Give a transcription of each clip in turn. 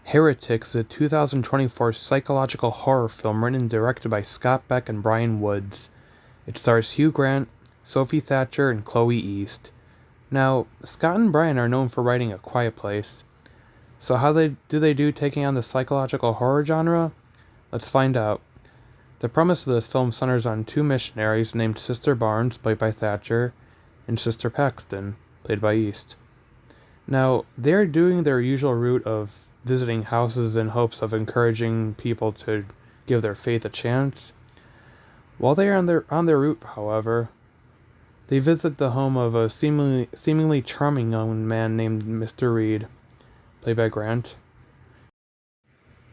Heretic is a 2024 psychological horror film written and directed by Scott Beck and Brian Woods. It stars Hugh Grant, Sophie Thatcher, and Chloe East. Now, Scott and Brian are known for writing A Quiet Place. So how do they do taking on the psychological horror genre? Let's find out. The premise of this film centers on two missionaries named Sister Barnes, played by Thatcher, and Sister Paxton, played by East. Now, they're doing their usual route of visiting houses in hopes of encouraging people to give their faith a chance. While they are on their route, however, they visit the home of a seemingly charming young man named Mr. Reed, played by Grant.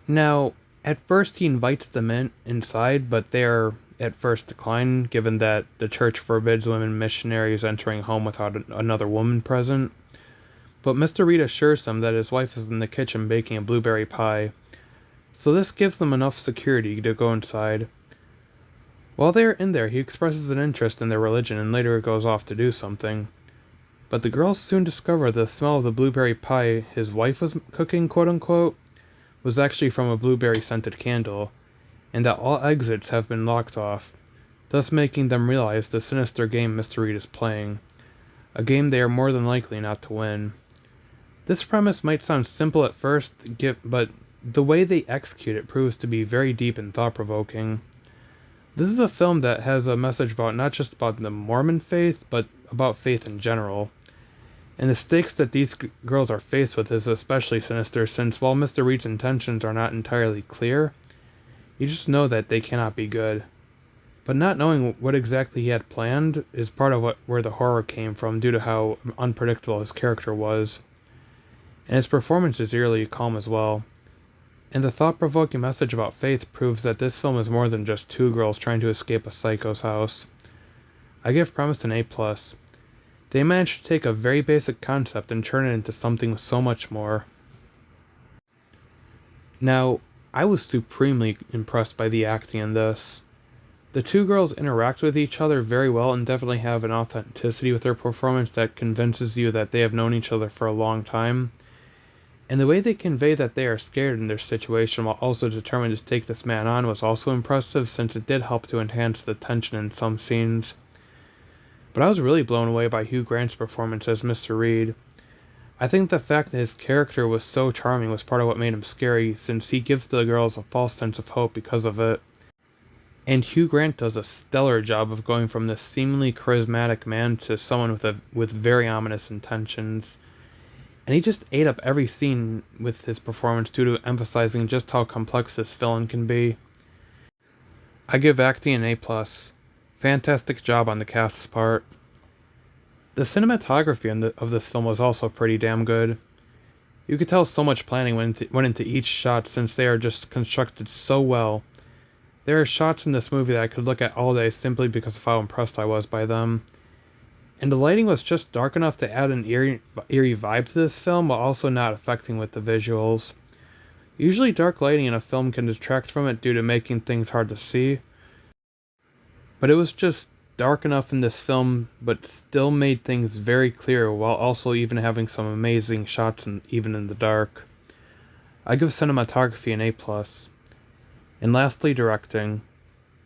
Now, at first he invites them inside, but they are at first decline, given that the church forbids women missionaries entering home without another woman present. But Mr. Reed assures them that his wife is in the kitchen baking a blueberry pie, so this gives them enough security to go inside. While they are in there, he expresses an interest in their religion and later goes off to do something. But the girls soon discover the smell of the blueberry pie his wife was cooking, quote unquote, was actually from a blueberry scented candle, and that all exits have been locked off, thus making them realize the sinister game Mr. Reed is playing, a game they are more than likely not to win. This premise might sound simple at first, but the way they execute it proves to be very deep and thought-provoking. This is a film that has a message about not just about the Mormon faith, but about faith in general. And the stakes that these girls are faced with is especially sinister, since while Mr. Reed's intentions are not entirely clear, you just know that they cannot be good. But not knowing what exactly he had planned is part of where the horror came from, due to how unpredictable his character was. And his performance is eerily calm as well. And the thought-provoking message about faith proves that this film is more than just two girls trying to escape a psycho's house. I give premise an A+. They managed to take a very basic concept and turn it into something so much more. Now, I was supremely impressed by the acting in this. The two girls interact with each other very well and definitely have an authenticity with their performance that convinces you that they have known each other for a long time. And the way they convey that they are scared in their situation while also determined to take this man on was also impressive, since it did help to enhance the tension in some scenes. But I was really blown away by Hugh Grant's performance as Mr. Reed. I think the fact that his character was so charming was part of what made him scary, since he gives the girls a false sense of hope because of it. And Hugh Grant does a stellar job of going from this seemingly charismatic man to someone with very ominous intentions. And he just ate up every scene with his performance due to emphasizing just how complex this villain can be. I give acting an A+. Fantastic job on the cast's part. The cinematography of this film was also pretty damn good. You could tell so much planning went into each shot, since they are just constructed so well. There are shots in this movie that I could look at all day simply because of how impressed I was by them. And the lighting was just dark enough to add an eerie vibe to this film, while also not affecting with the visuals. Usually dark lighting in a film can detract from it due to making things hard to see, but it was just dark enough in this film, but still made things very clear, while also even having some amazing shots even in the dark. I give cinematography an A+. And lastly, directing.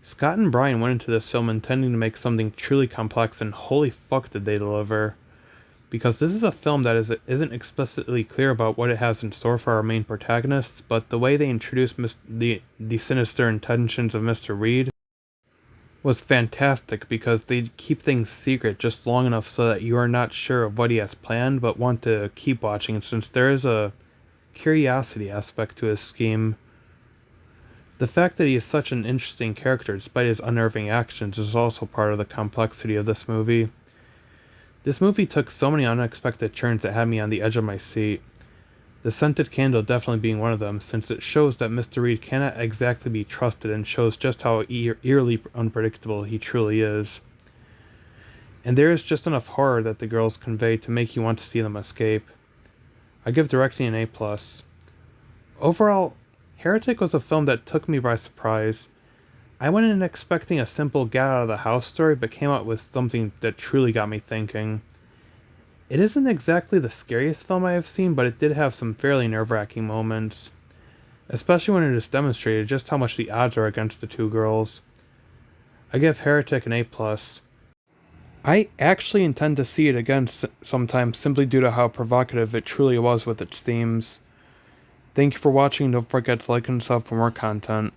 Scott and Brian went into this film intending to make something truly complex, and holy fuck did they deliver. Because this is a film that isn't explicitly clear about what it has in store for our main protagonists, but the way they introduce the sinister intentions of Mr. Reed was fantastic, because they keep things secret just long enough so that you are not sure of what he has planned, but want to keep watching, since there is a curiosity aspect to his scheme. The fact that he is such an interesting character despite his unnerving actions is also part of the complexity of this movie. This movie took so many unexpected turns that had me on the edge of my seat. The scented candle definitely being one of them, since it shows that Mr. Reed cannot exactly be trusted and shows just how eerily unpredictable he truly is. And there is just enough horror that the girls convey to make you want to see them escape. I give directing an A+. Overall, Heretic was a film that took me by surprise. I went in expecting a simple get-out-of-the-house story, but came out with something that truly got me thinking. It isn't exactly the scariest film I have seen, but it did have some fairly nerve-wracking moments. especially when it is demonstrated just how much the odds are against the two girls. I give Heretic an A+. I actually intend to see it again sometime simply due to how provocative it truly was with its themes. Thank you for watching, don't forget to like and sub for more content.